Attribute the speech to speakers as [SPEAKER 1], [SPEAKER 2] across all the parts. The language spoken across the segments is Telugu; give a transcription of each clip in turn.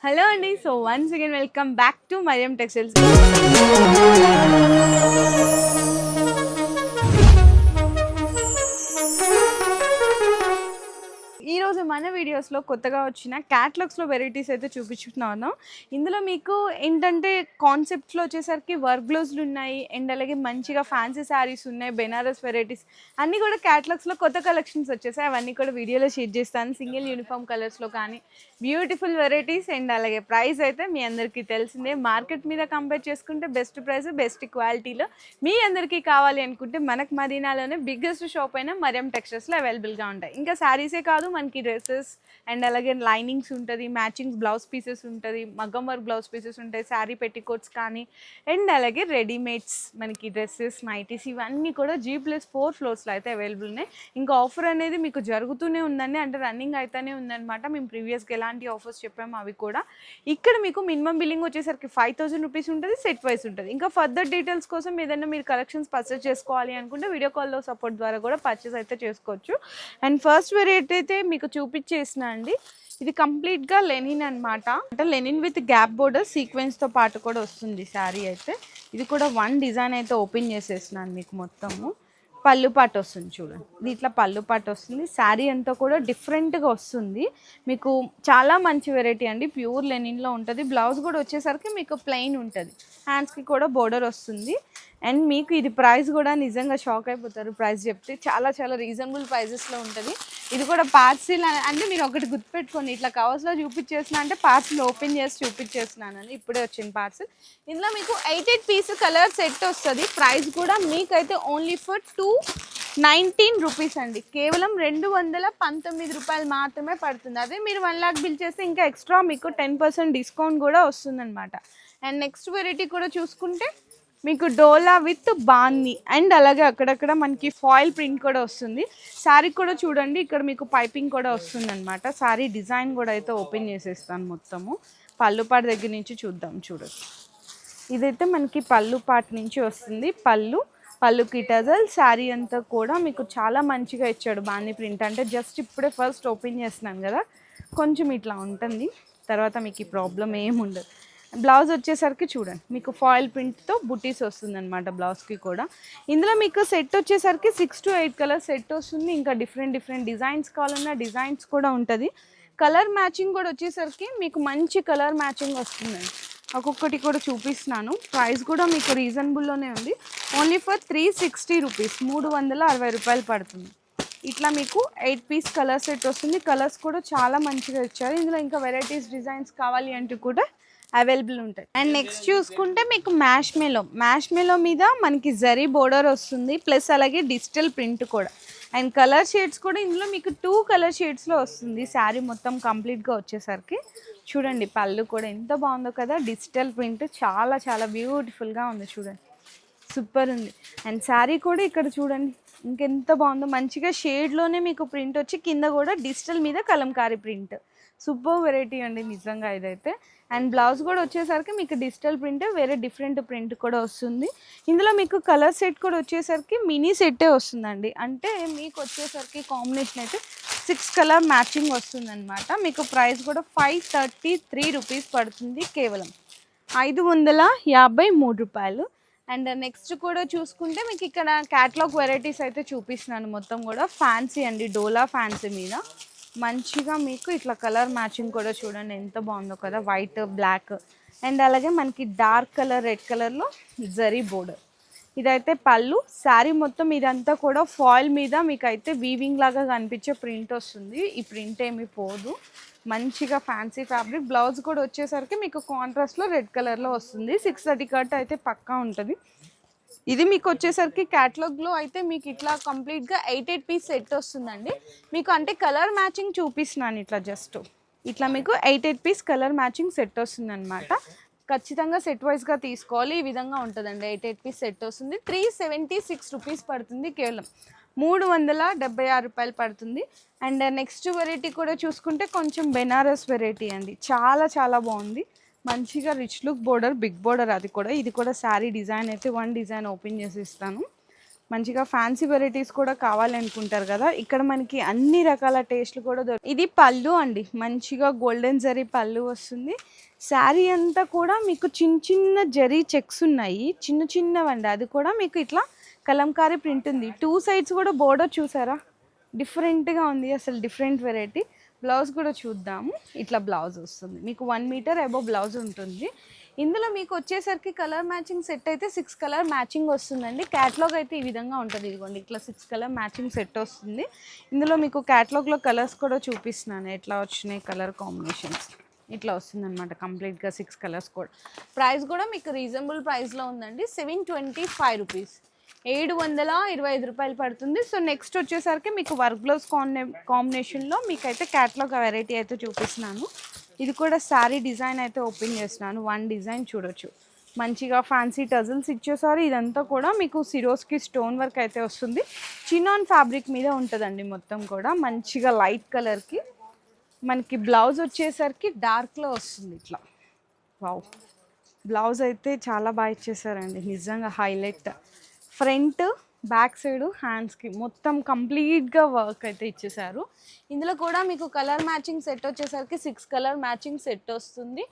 [SPEAKER 1] హలో అండి. So once again welcome back to Mariam textiles. ఈరోజు మన వీడియోస్లో కొత్తగా వచ్చిన క్యాటలాగ్స్లో వెరైటీస్ అయితే చూపించుతున్నాను. ఇందులో మీకు ఏంటంటే కాన్సెప్ట్స్లో వచ్చేసరికి వర్క్ బ్లౌజులు ఉన్నాయి అండ్ అలాగే మంచిగా ఫ్యాన్సీ శారీస్ ఉన్నాయి, బెనారస్ వెరైటీస్ అన్నీ కూడా క్యాటలాగ్స్లో కొత్త కలెక్షన్స్ వచ్చేసాయి. అవన్నీ కూడా వీడియోలో షేర్ చేస్తాను. సింగిల్ యూనిఫామ్ కలర్స్లో కానీ బ్యూటిఫుల్ వెరైటీస్ అండ్ అలాగే ప్రైస్ అయితే మీ అందరికీ తెలిసిందే. మార్కెట్ మీద కంపేర్ చేసుకుంటే బెస్ట్ ప్రైస్ బెస్ట్ క్వాలిటీలో మీ అందరికీ కావాలి అనుకుంటే మనకు మదీనాలోనే బిగ్గెస్ట్ షాప్ అయిన మరియం టెక్స్టైల్స్లో అవైలబుల్గా ఉంటాయి. ఇంకా శారీసే కాదు, మనకి డ్రెస్సెస్ అండ్ అలాగే లైనింగ్స్ ఉంటుంది, మ్యాచింగ్ బ్లౌజ్ పీసెస్ ఉంటుంది, మగ్గం వర్క్ బ్లౌజ్ పీసెస్ ఉంటాయి, శారీ పెట్టికోట్స్ కానీ అండ్ అలాగే రెడీమేడ్స్ మనకి డ్రెస్సెస్ నైటీస్ ఇవన్నీ కూడా G+4 ఫ్లోర్స్లో అయితే అవైలబుల్ ఉన్నాయి. ఇంకా ఆఫర్ అనేది మీకు జరుగుతూనే ఉందండి, అంటే రన్నింగ్ అయితేనే ఉందన్నమాట. మేము ప్రీవియస్గా ఎలాంటి ఆఫర్స్ చెప్పాము అవి కూడా ఇక్కడ మీకు మినిమం బిల్లింగ్ వచ్చేసరికి 5000 రూపీస్ ఉంటుంది, సెట్ వైస్ ఉంటుంది. ఇంకా ఫర్దర్ డీటెయిల్స్ కోసం ఏదైనా మీరు కలెక్షన్స్ పర్చేస్ చేసుకోవాలి అనుకుంటే వీడియో కాల్లో సపోర్ట్ ద్వారా కూడా పర్చేస్ అయితే చేసుకోవచ్చు. అండ్ ఫస్ట్ వెరైటీ అయితే మీకు చూపించేసిన అండి, ఇది కంప్లీట్గా లెనిన్ అనమాట. అంటే లెనిన్ విత్ గ్యాప్ బోర్డర్ సీక్వెన్స్తో పాటు కూడా వస్తుంది శారీ అయితే. ఇది కూడా వన్ డిజైన్ అయితే ఓపెన్ చేసేసినాను మీకు మొత్తము. పళ్ళు పాటు వస్తుంది చూడండి, ఇది ఇట్లా పళ్ళు పాటు వస్తుంది. శారీ అంతా కూడా డిఫరెంట్గా వస్తుంది మీకు, చాలా మంచి వెరైటీ అండి. ప్యూర్ లెనిన్లో ఉంటుంది. బ్లౌజ్ కూడా వచ్చేసరికి మీకు ప్లెయిన్ ఉంటుంది, హ్యాండ్స్కి కూడా బోర్డర్ వస్తుంది. అండ్ మీకు ఇది ప్రైస్ కూడా నిజంగా షాక్ అయిపోతారు ప్రైస్ చెప్తే, చాలా చాలా రీజనబుల్ ప్రైజెస్లో ఉంటుంది. ఇది కూడా పార్సిల్ అంటే మీరు ఒకటి గుర్తుపెట్టుకోండి, ఇట్లా కవర్స్లో చూపించేసిన అంటే పార్సిల్ ఓపెన్ చేసి చూపించేస్తున్నానని. ఇప్పుడే వచ్చింది పార్సిల్. ఇందులో మీకు 8 పీస్ కలర్ సెట్ వస్తుంది. ప్రైస్ కూడా మీకైతే ఓన్లీ ఫర్ 219 రూపీస్ అండి, కేవలం 219 రూపాయలు మాత్రమే పడుతుంది. అదే మీరు 1 లాక్ బిల్ చేస్తే ఇంకా ఎక్స్ట్రా మీకు 10% డిస్కౌంట్ కూడా వస్తుందన్నమాట. అండ్ నెక్స్ట్ వెరైటీ కూడా చూసుకుంటే మీకు డోలా విత్ బాన్ని అండ్ అలాగే అక్కడక్కడ మనకి ఫాయిల్ ప్రింట్ కూడా వస్తుంది. శారీ కూడా చూడండి, ఇక్కడ మీకు పైపింగ్ కూడా వస్తుంది అనమాట. శారీ డిజైన్ కూడా అయితే ఓపెన్ చేసేస్తాను మొత్తము. పళ్ళు పాటు దగ్గర నుంచి చూద్దాం. చూడొచ్చు, ఇదైతే మనకి పళ్ళు పాటు నుంచి వస్తుంది. పళ్ళుకి టజల్. శారీ అంతా కూడా మీకు చాలా మంచిగా ఇచ్చాడు బాన్ని ప్రింట్. అంటే జస్ట్ ఇప్పుడే ఫస్ట్ ఓపెన్ చేస్తున్నాను కదా, కొంచెం ఇట్లా ఉంటుంది, తర్వాత మీకు ఈ ప్రాబ్లం ఏమి ఉండదు. బ్లౌజ్ వచ్చేసరికి చూడండి మీకు ఫాయిల్ ప్రింట్తో బుటీస్ వస్తుంది అనమాట బ్లౌజ్కి కూడా. ఇందులో మీకు సెట్ వచ్చేసరికి 6 to 8 కలర్ సెట్ వస్తుంది. ఇంకా డిఫరెంట్ డిజైన్స్ కావాలన్నా డిజైన్స్ కూడా ఉంటుంది. కలర్ మ్యాచింగ్ కూడా వచ్చేసరికి మీకు మంచి కలర్ మ్యాచింగ్ వస్తుందండి. ఒక్కొక్కటి కూడా చూపిస్తున్నాను. ప్రైస్ కూడా మీకు రీజనబుల్లోనే ఉంది, ఓన్లీ ఫర్ 360 రూపీస్, 360 రూపాయలు పడుతుంది. ఇట్లా మీకు 8 పీస్ కలర్ సెట్ వస్తుంది. కలర్స్ కూడా చాలా మంచిగా ఇచ్చారు. ఇందులో ఇంకా వెరైటీస్ డిజైన్స్ కావాలి అంటే కూడా అవైలబుల్ ఉంటాయి. అండ్ నెక్స్ట్ చూసుకుంటే మీకు మ్యాష్ మెలో మీద మనకి జరీ బోర్డర్ వస్తుంది, ప్లస్ అలాగే డిజిటల్ ప్రింట్ కూడా. అండ్ కలర్ షేడ్స్ కూడా ఇందులో మీకు 2 కలర్ షేడ్స్లో వస్తుంది. శారీ మొత్తం కంప్లీట్గా వచ్చేసరికి చూడండి, పళ్ళు కూడా ఎంత బాగుందో కదా. డిజిటల్ ప్రింట్ చాలా చాలా బ్యూటిఫుల్గా ఉంది చూడండి, సూపర్ ఉంది. అండ్ శారీ కూడా ఇక్కడ చూడండి ఇంకెంత బాగుందో, మంచిగా షేడ్లోనే మీకు ప్రింట్ వచ్చి కింద కూడా డిజిటల్ మీద కలంకారీ ప్రింట్. సూపర్ వెరైటీ అండి నిజంగా ఇదైతే. అండ్ బ్లౌజ్ కూడా వచ్చేసరికి మీకు డిజిటల్ ప్రింట్, వేరే డిఫరెంట్ ప్రింట్ కూడా వస్తుంది. ఇందులో మీకు కలర్ సెట్ కూడా వచ్చేసరికి మినీ సెట్టే వస్తుందండి. అంటే మీకు వచ్చేసరికి కాంబినేషన్ అయితే 6 కలర్ మ్యాచింగ్ వస్తుందన్నమాట. మీకు ప్రైస్ కూడా 533 రూపీస్ పడుతుంది, కేవలం 553 రూపాయలు. అండ్ నెక్స్ట్ కూడా చూసుకుంటే మీకు ఇక్కడ క్యాటలాగ్ వెరైటీస్ అయితే చూపిస్తున్నాను మొత్తం కూడా. ఫ్యాన్సీ అండి, డోలా ఫ్యాన్సీ మీద మంచిగా మీకు ఇట్లా కలర్ మ్యాచింగ్ కూడా చూడండి ఎంత బాగుందో కదా, వైట్ బ్లాక్ అండ్ అలాగే మనకి డార్క్ కలర్ రెడ్ కలర్లో జరీ బోర్డర్. ఇదైతే పళ్ళు. శారీ మొత్తం ఇదంతా కూడా ఫాయిల్ మీద మీకు అయితే వీవింగ్ లాగా కనిపించే ప్రింట్ వస్తుంది. ఈ ప్రింట్ ఏమి పోదు, మంచిగా ఫ్యాన్సీ ఫ్యాబ్రిక్. బ్లౌజ్ కూడా వచ్చేసరికి మీకు కాంట్రాస్ట్లో రెడ్ కలర్లో వస్తుంది. 630 కట్ అయితే పక్కా ఉంటుంది. ఇది మీకు వచ్చేసరికి క్యాటలాగ్లో అయితే మీకు ఇట్లా కంప్లీట్గా 8 పీస్ సెట్ వస్తుందండి. మీకు అంటే కలర్ మ్యాచింగ్ చూపిస్తున్నాను ఇట్లా జస్ట్ ఇట్లా మీకు 8 పీస్ కలర్ మ్యాచింగ్ సెట్ వస్తుంది అనమాట. ఖచ్చితంగా సెట్ వైజ్గా తీసుకోవాలి. ఈ విధంగా ఉంటుందండి, 8 పీస్ సెట్ వస్తుంది. 376 రూపీస్ పడుతుంది, కేవలం 376 రూపాయలు పడుతుంది. అండ్ నెక్స్ట్ వెరైటీ కూడా చూసుకుంటే కొంచెం బెనారస్ వెరైటీ అండి, చాలా చాలా బాగుంది. మంచిగా rich look border, big border. అది కూడా ఇది కూడా శారీ డిజైన్ అయితే వన్ డిజైన్ ఓపెన్ చేసి ఇస్తాను. మంచిగా ఫ్యాన్సీ వెరైటీస్ కూడా కావాలనుకుంటారు కదా, ఇక్కడ మనకి అన్ని రకాల టేస్ట్లు కూడా ఇది పళ్ళు అండి, మంచిగా గోల్డెన్ జరీ పళ్ళు వస్తుంది. శారీ అంతా కూడా మీకు చిన్న చిన్న జరీ చెక్స్ ఉన్నాయి, చిన్న చిన్నవండి. అది కూడా మీకు ఇట్లా కలంకారీ ప్రింట్ ఉంది. 2 సైడ్స్ కూడా బోర్డర్ చూసారా, డిఫరెంట్గా ఉంది, అసలు డిఫరెంట్ వెరైటీ. బ్లౌజ్ కూడా చూద్దాము. ఇట్లా బ్లౌజ్ వస్తుంది మీకు 1 మీటర్ అబోవ్ బ్లౌజ్ ఉంటుంది. ఇందులో మీకు వచ్చేసరికి కలర్ మ్యాచింగ్ సెట్ అయితే 6 కలర్ మ్యాచింగ్ వస్తుందండి. క్యాటలాగ్ అయితే ఈ విధంగా ఉంటుంది, ఇదిగోండి ఇట్లా 6 కలర్ మ్యాచింగ్ సెట్ వస్తుంది. ఇందులో మీకు క్యాటలాగ్లో కలర్స్ కూడా చూపిస్తున్నాను ఎట్లా వచ్చినాయి కలర్ కాంబినేషన్స్. ఇట్లా వస్తుందన్నమాట కంప్లీట్గా 6 కలర్స్ కూడా. ప్రైస్ కూడా మీకు రీజనబుల్ ప్రైస్లో ఉందండి, 725 రూపీస్, 725 రూపాయలు పడుతుంది. సో నెక్స్ట్ వచ్చేసరికి మీకు వర్క్ బ్లౌజ్ కాంబినేషన్లో మీకైతే క్యాటలాగ్ వెరైటీ అయితే చూపిస్తున్నాను. ఇది కూడా శారీ డిజైన్ అయితే ఓపెన్ చేస్తున్నాను. 1 డిజైన్ చూడొచ్చు, మంచిగా ఫ్యాన్సీ టజల్స్ ఇచ్చేసారు. ఇదంతా కూడా మీకు సిరోస్కి స్టోన్ వర్క్ అయితే వస్తుంది. చినాన్ ఫ్యాబ్రిక్ మీద ఉంటుందండి మొత్తం కూడా, మంచిగా లైట్ కలర్కి. మనకి బ్లౌజ్ వచ్చేసరికి డార్క్లో వస్తుంది ఇట్లా. వావ్, బ్లౌజ్ అయితే చాలా బాగా ఇచ్చేసారండి, నిజంగా హైలైట్. ఫ్రంట్ బ్యాక్ సైడ్ హ్యాండ్స్కి మొత్తం కంప్లీట్గా వర్క్ అయితే ఇచ్చేసారు. ఇందులో కూడా మీకు కలర్ మ్యాచింగ్ సెట్ వచ్చేసరికి 6 కలర్ మ్యాచింగ్ సెట్ వస్తుంది.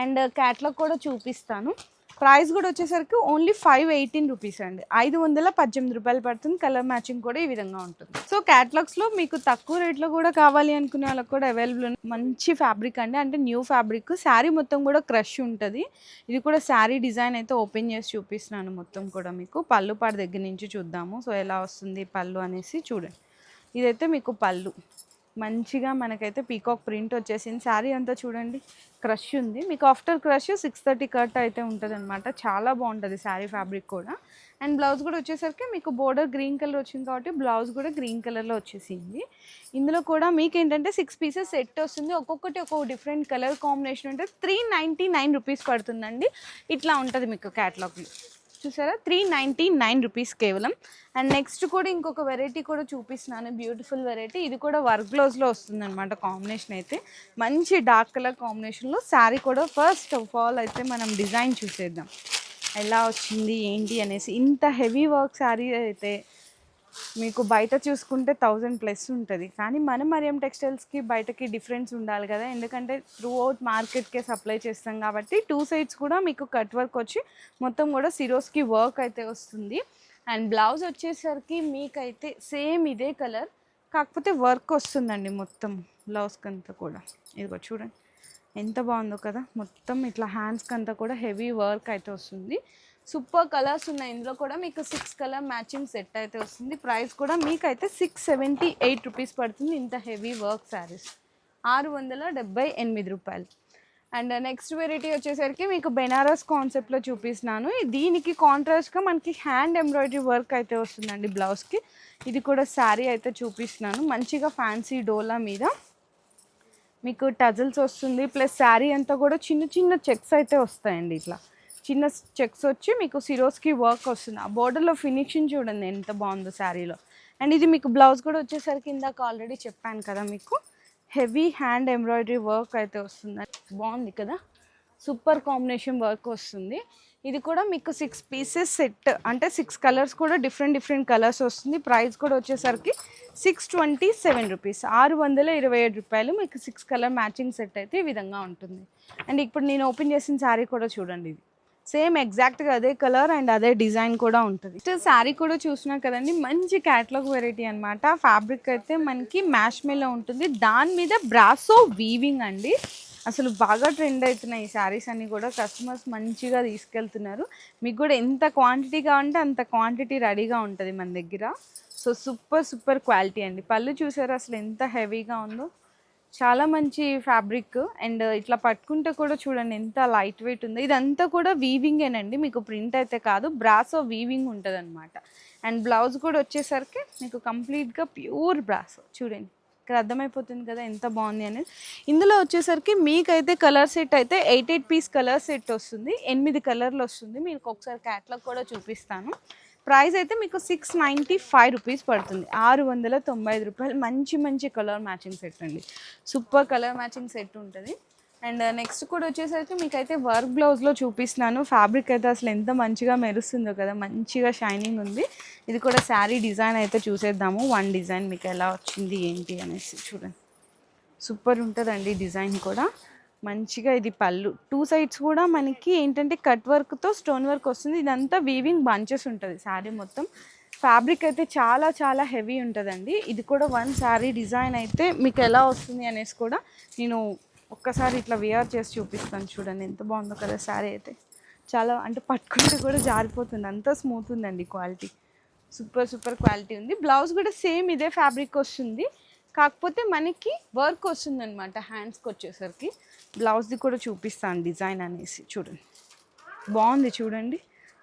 [SPEAKER 1] అండ్ క్యాట్లాగ్ కూడా చూపిస్తాను. ప్రైస్ కూడా వచ్చేసరికి ఓన్లీ 518 రూపీస్ అండి, 518 రూపాయలు పడుతుంది. కలర్ మ్యాచింగ్ కూడా ఈ విధంగా ఉంటుంది. సో క్యాటలాగ్స్లో మీకు తక్కువ రేట్లో కూడా కావాలి అనుకునే వాళ్ళకి కూడా అవైలబుల్ ఉంది. మంచి ఫ్యాబ్రిక్ అండి, అంటే న్యూ ఫ్యాబ్రిక్. శారీ మొత్తం కూడా క్రష్ ఉంటుంది. ఇది కూడా శారీ డిజైన్ అయితే ఓపెన్ చేసి చూపిస్తున్నాను మొత్తం కూడా మీకు. పళ్ళు పాడు దగ్గర నుంచి చూద్దాము. సో ఎలా వస్తుంది పళ్ళు అనేసి చూడండి. ఇదైతే మీకు పళ్ళు, మంచిగా మనకైతే పీకాక్ ప్రింట్ వచ్చేసింది. శారీ అంతా చూడండి క్రష్ ఉంది. మీకు ఆఫ్టర్ క్రష్ 630 కట్ అయితే ఉంటుంది అనమాట. చాలా బాగుంటుంది శారీ ఫ్యాబ్రిక్ కూడా. అండ్ బ్లౌజ్ కూడా వచ్చేసరికి మీకు బోర్డర్ గ్రీన్ కలర్ వచ్చింది కాబట్టి బ్లౌజ్ కూడా గ్రీన్ కలర్లో వచ్చేసింది. ఇందులో కూడా మీకు ఏంటంటే 6 పీసెస్ సెట్ వస్తుంది. ఒక్కొక్కటి ఒక్కొక్క డిఫరెంట్ కలర్ కాంబినేషన్ ఉంటే 399 రూపీస్ పడుతుందండి. ఇట్లా ఉంటుంది మీకు క్యాటలాగ్లో, చూసారా, 399 రూపీస్ కేవలం. అండ్ నెక్స్ట్ కూడా ఇంకొక వెరైటీ కూడా చూపిస్తున్నాను, బ్యూటిఫుల్ వెరైటీ. ఇది కూడా వర్క్ బ్లౌజ్లో వస్తుంది అనమాట. కాంబినేషన్ అయితే మంచి డార్క్ కలర్ కాంబినేషన్లో. శారీ కూడా ఫస్ట్ ఆఫ్ ఆల్ అయితే మనం డిజైన్ చూసేద్దాం ఎలా వచ్చింది ఏంటి అనేసి. ఇంత హెవీ వర్క్ శారీ అయితే మీకు బయట చూసుకుంటే 1000+ ఉంటుంది. కానీ మన మరియం టెక్స్టైల్స్కి బయటకి డిఫరెన్స్ ఉండాలి కదా, ఎందుకంటే త్రూ అవుట్ మార్కెట్కే సప్లై చేస్తాం కాబట్టి 2 సైడ్స్ కూడా మీకు కట్ వర్క్ వచ్చి మొత్తం కూడా సిరోస్కి వర్క్ అయితే వస్తుంది. అండ్ బ్లౌజ్ వచ్చేసరికి మీకైతే సేమ్ ఇదే కలర్, కాకపోతే వర్క్ వస్తుందండి మొత్తం బ్లౌజ్కి అంతా కూడా. ఇదిగో చూడండి ఎంత బాగుందో కదా, మొత్తం ఇట్లా హ్యాండ్స్కి అంతా కూడా హెవీ వర్క్ అయితే వస్తుంది. సూపర్ కలర్స్ ఉన్నాయి. ఇందులో కూడా మీకు 6 కలర్ మ్యాచింగ్ సెట్ అయితే వస్తుంది. ప్రైస్ కూడా మీకైతే 678 రూపీస్ పడుతుంది. ఇంత హెవీ వర్క్ శారీస్ 678 రూపాయలు. అండ్ నెక్స్ట్ వెరైటీ వచ్చేసరికి మీకు బెనారస్ కాన్సెప్ట్లో చూపిస్తున్నాను. దీనికి కాంట్రాస్ట్గా మనకి హ్యాండ్ ఎంబ్రాయిడరీ వర్క్ అయితే వస్తుందండి బ్లౌజ్కి. ఇది కూడా శారీ అయితే చూపిస్తున్నాను, మంచిగా ఫ్యాన్సీ డోలా మీద మీకు టజల్స్ వస్తుంది. ప్లస్ శారీ అంతా కూడా చిన్న చిన్న చెక్స్ అయితే వస్తాయండి, ఇట్లా చిన్న చెక్స్ వచ్చి మీకు సిరోస్కి వర్క్ వస్తుంది. ఆ బోర్డర్లో ఫినిషింగ్ చూడండి ఎంత బాగుందో శారీలో. అండ్ ఇది మీకు బ్లౌజ్ కూడా వచ్చేసరికి ఇందాక ఆల్రెడీ చెప్పాను కదా, మీకు హెవీ హ్యాండ్ ఎంబ్రాయిడరీ వర్క్ అయితే వస్తుంది. బాగుంది కదా, సూపర్ కాంబినేషన్ వర్క్ వస్తుంది. ఇది కూడా మీకు 6 పీసెస్ సెట్, అంటే 6 కలర్స్ కూడా డిఫరెంట్ కలర్స్ వస్తుంది. ప్రైస్ కూడా వచ్చేసరికి 627 రూపీస్, 627 రూపాయలు. మీకు 6 కలర్ మ్యాచింగ్ సెట్ అయితే ఈ విధంగా ఉంటుంది. అండ్ ఇప్పుడు నేను ఓపెన్ చేసిన శారీ కూడా చూడండి, ఇది సేమ్ ఎగ్జాక్ట్గా అదే కలర్ అండ్ అదే డిజైన్ కూడా ఉంటుంది. శారీ కూడా చూసినా కదండి, మంచి క్యాటలాగ్ వెరైటీ అనమాట. ఫ్యాబ్రిక్ అయితే మనకి మ్యాష్ మేలో ఉంటుంది, దాని మీద బ్రాసో వీవింగ్ అండి. అసలు బాగా ట్రెండ్ అవుతున్నాయి ఈ శారీస్ అన్నీ కూడా, కస్టమర్స్ మంచిగా తీసుకెళ్తున్నారు. మీకు కూడా ఎంత క్వాంటిటీ కావాలంటే అంత క్వాంటిటీ రెడీగా ఉంటుంది మన దగ్గర. సో సూపర్ క్వాలిటీ అండి. పళ్ళు చూసారు అసలు ఎంత హెవీగా ఉందో, చాలా మంచి ఫ్యాబ్రిక్. అండ్ ఇట్లా పట్టుకుంటే కూడా చూడండి ఎంత లైట్ వెయిట్ ఉందో. ఇదంతా కూడా వీవింగేనండి, మీకు ప్రింట్ అయితే కాదు, బ్రాసో వీవింగ్ ఉంటుంది అనమాట. అండ్ బ్లౌజ్ కూడా వచ్చేసరికి మీకు కంప్లీట్గా ప్యూర్ బ్రాసో. చూడండి ఇక్కడ అర్థమైపోతుంది కదా ఎంత బాగుంది అనేది. ఇందులో వచ్చేసరికి మీకైతే కలర్ సెట్ అయితే 8 పీస్ కలర్ సెట్ వస్తుంది, 8 కలర్లు వస్తుంది. మీకు ఒకసారి క్యాటలాగ్ కూడా చూపిస్తాను. ప్రైస్ అయితే మీకు 695 రూపీస్ పడుతుంది, 695 రూపాయలు. మంచి కలర్ మ్యాచింగ్ సెట్ అండి, సూపర్ కలర్ మ్యాచింగ్ సెట్ ఉంటుంది. అండ్ నెక్స్ట్ కూడా వచ్చేసరికి మీకైతే వర్క్ బ్లౌజ్లో చూపిస్తున్నాను. ఫ్యాబ్రిక్ అయితే అసలు ఎంత మంచిగా మెరుస్తుందో కదా, మంచిగా షైనింగ్ ఉంది. ఇది కూడా శారీ డిజైన్ అయితే చూసేద్దాము. వన్ డిజైన్ మీకు ఎలా వచ్చింది ఏంటి అనేసి చూడండి. సూపర్ ఉంటుందండి డిజైన్ కూడా. మంచిగా ఇది పళ్ళు, టూ సైడ్స్ కూడా మనకి ఏంటంటే కట్ వర్క్తో స్టోన్ వర్క్ వస్తుంది. ఇదంతా వీవింగ్ బంచెస్ ఉంటుంది శారీ మొత్తం. ఫ్యాబ్రిక్ అయితే చాలా చాలా హెవీ ఉంటుందండి. ఇది కూడా వన్ శారీ డిజైన్ అయితే మీకు ఎలా వస్తుంది అనేసి కూడా నేను ఒక్కసారి ఇట్లా వేర్ చేసి చూపిస్తాను. చూడండి ఎంత బాగుందో కదా శారీ అయితే. చాలా అంటే పట్టుకుంటే కూడా జారిపోతుంది, అంత స్మూత్ ఉందండి క్వాలిటీ. సూపర్ సూపర్ క్వాలిటీ ఉంది. బ్లౌజ్ కూడా సేమ్ ఇదే ఫ్యాబ్రిక్ వస్తుంది, కాకపోతే మనకి వర్క్ వస్తుంది అనమాట హ్యాండ్స్కి వచ్చేసరికి. బ్లౌజ్ది కూడా చూపిస్తాను డిజైన్ అనేసి. చూడండి బాగుంది చూడండి.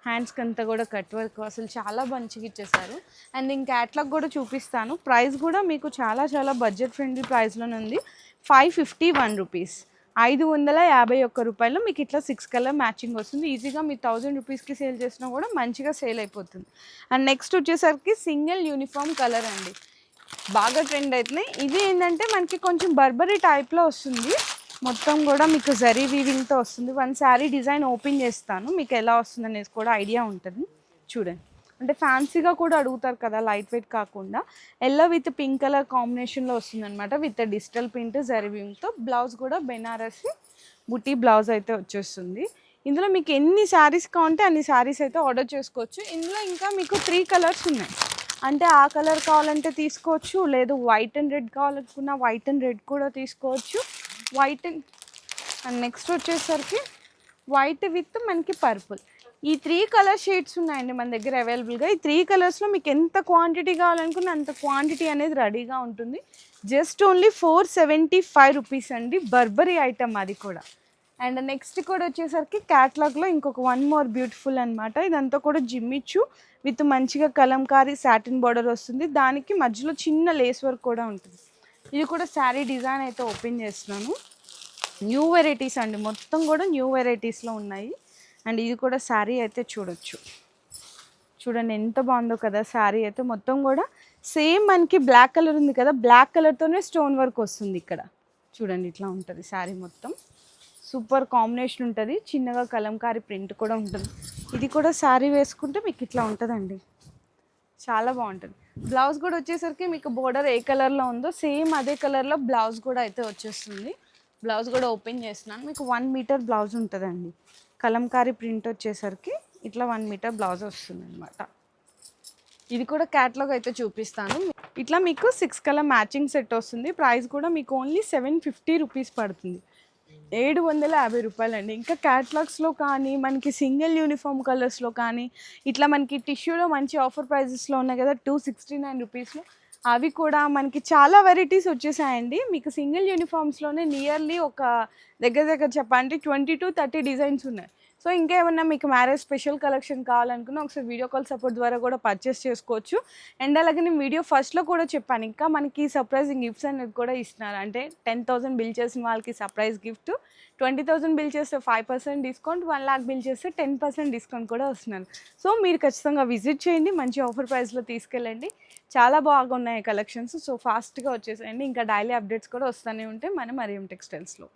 [SPEAKER 1] హ్యాండ్స్కి అంతా కూడా కట్ వర్క్ అసలు చాలా మంచిగా ఇచ్చేసారు. అండ్ ఇంకా క్యాట్లాగ్ కూడా చూపిస్తాను. ప్రైస్ కూడా మీకు చాలా చాలా బడ్జెట్ ఫ్రెండ్లీ ప్రైస్లోనే ఉంది. 551 రూపీస్, 551 రూపాయలు మీకు ఇట్లా 6 కలర్ మ్యాచింగ్ వస్తుంది. ఈజీగా మీ 1000 రూపీస్కి సేల్ చేసినా కూడా మంచిగా సేల్ అయిపోతుంది. అండ్ నెక్స్ట్ వచ్చేసరికి సింగిల్ యూనిఫామ్ కలర్ అండి, బాగా ట్రెండ్ అవుతున్నాయి. ఇది ఏంటంటే మనకి కొంచెం బర్బరీ టైప్లో వస్తుంది, మొత్తం కూడా మీకు జరీ వీవింగ్తో వస్తుంది. వన్ శారీ డిజైన్ ఓపెన్ చేస్తాను, మీకు ఎలా వస్తుంది అనేది కూడా ఐడియా ఉంటుంది. చూడండి అంటే ఫ్యాన్సీగా కూడా అడుగుతారు కదా, లైట్ వెయిట్ కాకుండా. ఎల్లో విత్ పింక్ కలర్ కాంబినేషన్లో వస్తుంది అనమాట, విత్ డిజిటల్ ప్రింట్ జరీ వీవింగ్తో. బ్లౌజ్ కూడా బెనారసి బుటీ బ్లౌజ్ అయితే వచ్చేస్తుంది. ఇందులో మీకు ఎన్ని శారీస్ కావాలంటే అన్ని శారీస్ అయితే ఆర్డర్ చేసుకోవచ్చు. ఇందులో ఇంకా మీకు 3 కలర్స్ ఉన్నాయి, అంటే ఆ కలర్ కావాలంటే తీసుకోవచ్చు, లేదు వైట్ అండ్ రెడ్ కావాలనుకున్నా వైట్ అండ్ రెడ్ కూడా తీసుకోవచ్చు. వైట్ అండ్ నెక్స్ట్ వచ్చేసరికి వైట్ విత్ మనకి పర్పుల్, ఈ 3 కలర్ షేడ్స్ ఉన్నాయండి మన దగ్గర అవైలబుల్గా. ఈ 3 కలర్స్లో మీకు ఎంత క్వాంటిటీ కావాలనుకున్నా అంత క్వాంటిటీ అనేది రెడీగా ఉంటుంది. జస్ట్ ఓన్లీ 475 రూపీస్ అండి, బర్బరీ ఐటమ్ అది కూడా. అండ్ నెక్స్ట్ కూడా వచ్చేసరికి క్యాట్లాగ్లో ఇంకొక వన్ మోర్ బ్యూటిఫుల్ అనమాట. ఇదంతా కూడా జిమ్మిచ్చు విత్ మంచిగా కలంకారీ సాటిన్ బార్డర్ వస్తుంది, దానికి మధ్యలో చిన్న లేస్ వర్క్ కూడా ఉంటుంది. ఇది కూడా శారీ డిజైన్ అయితే ఓపెన్ చేస్తున్నాను. న్యూ వెరైటీస్ అండి, మొత్తం కూడా న్యూ వెరైటీస్లో ఉన్నాయి. అండ్ ఇది కూడా శారీ అయితే చూడొచ్చు. చూడండి ఎంత బాగుందో కదా శారీ అయితే. మొత్తం కూడా సేమ్ మనకి బ్లాక్ కలర్ ఉంది కదా, బ్లాక్ కలర్తోనే స్టోన్ వర్క్ వస్తుంది ఇక్కడ. చూడండి ఇట్లా ఉంటుంది శారీ మొత్తం. సూపర్ కాంబినేషన్ ఉంటుంది, చిన్నగా కలంకారీ ప్రింట్ కూడా ఉంటుంది. ఇది కూడా శారీ వేసుకుంటే మీకు ఇట్లా ఉంటుందండి, చాలా బాగుంటుంది. బ్లౌజ్ కూడా వచ్చేసరికి మీకు బోర్డర్ ఏ కలర్లో ఉందో సేమ్ అదే కలర్లో బ్లౌజ్ కూడా అయితే వచ్చేస్తుంది. బ్లౌజ్ కూడా ఓపెన్ చేస్తున్నాను. మీకు 1 మీటర్ బ్లౌజ్ ఉంటుందండి, కలంకారీ ప్రింట్ వచ్చేసరికి ఇట్లా 1 మీటర్ బ్లౌజ్ వస్తుంది అనమాట. ఇది కూడా క్యాట్లాగ్ అయితే చూపిస్తాను. ఇట్లా మీకు 6 కలర్ మ్యాచింగ్ సెట్ వస్తుంది. ప్రైస్ కూడా మీకు ఓన్లీ 750 రూపీస్ పడుతుంది, 750 రూపాయలండి. ఇంకా క్యాట్లాగ్స్లో కానీ మనకి సింగిల్ యూనిఫామ్ కలర్స్లో కానీ ఇట్లా మనకి టిష్యూలో మంచి ఆఫర్ ప్రైజెస్లో ఉన్నాయి కదా 269 రూపీస్లో, అవి కూడా మనకి చాలా వెరైటీస్ వచ్చేసాయండి. మీకు సింగిల్ యూనిఫామ్స్లోనే నియర్లీ ఒక దగ్గర చెప్పాలంటే 20 to 30 డిజైన్స్ ఉన్నాయి. సో ఇంకేమన్నా మీకు మ్యారేజ్ స్పెషల్ కలెక్షన్ కావాలనుకున్నా ఒకసారి వీడియో కాల్ సపోర్ట్ ద్వారా కూడా పర్చేస్ చేసుకోవచ్చు. అండ్ అలాగే నేను వీడియో ఫస్ట్లో కూడా చెప్పాను, ఇంకా మనకి సర్ప్రైజింగ్ గిఫ్ట్స్ అనేది కూడా ఇస్తున్నారు. అంటే 10,000 బిల్ చేసిన వాళ్ళకి సర్ప్రైజ్ గిఫ్ట్, 20,000 బిల్ చేస్తే 5% డిస్కౌంట్, 1 lakh బిల్ చేస్తే 10% డిస్కౌంట్ కూడా వస్తున్నారు. సో మీరు ఖచ్చితంగా విజిట్ చేయండి, మంచి ఆఫర్ ప్రైస్లో తీసుకెళ్ళండి. చాలా బాగున్నాయి కలెక్షన్స్. సో ఫాస్ట్గా వచ్చేసేయండి. ఇంకా డైలీ అప్డేట్స్ కూడా వస్తూనే ఉంటాయి మన మరియం టెక్స్టైల్స్లో.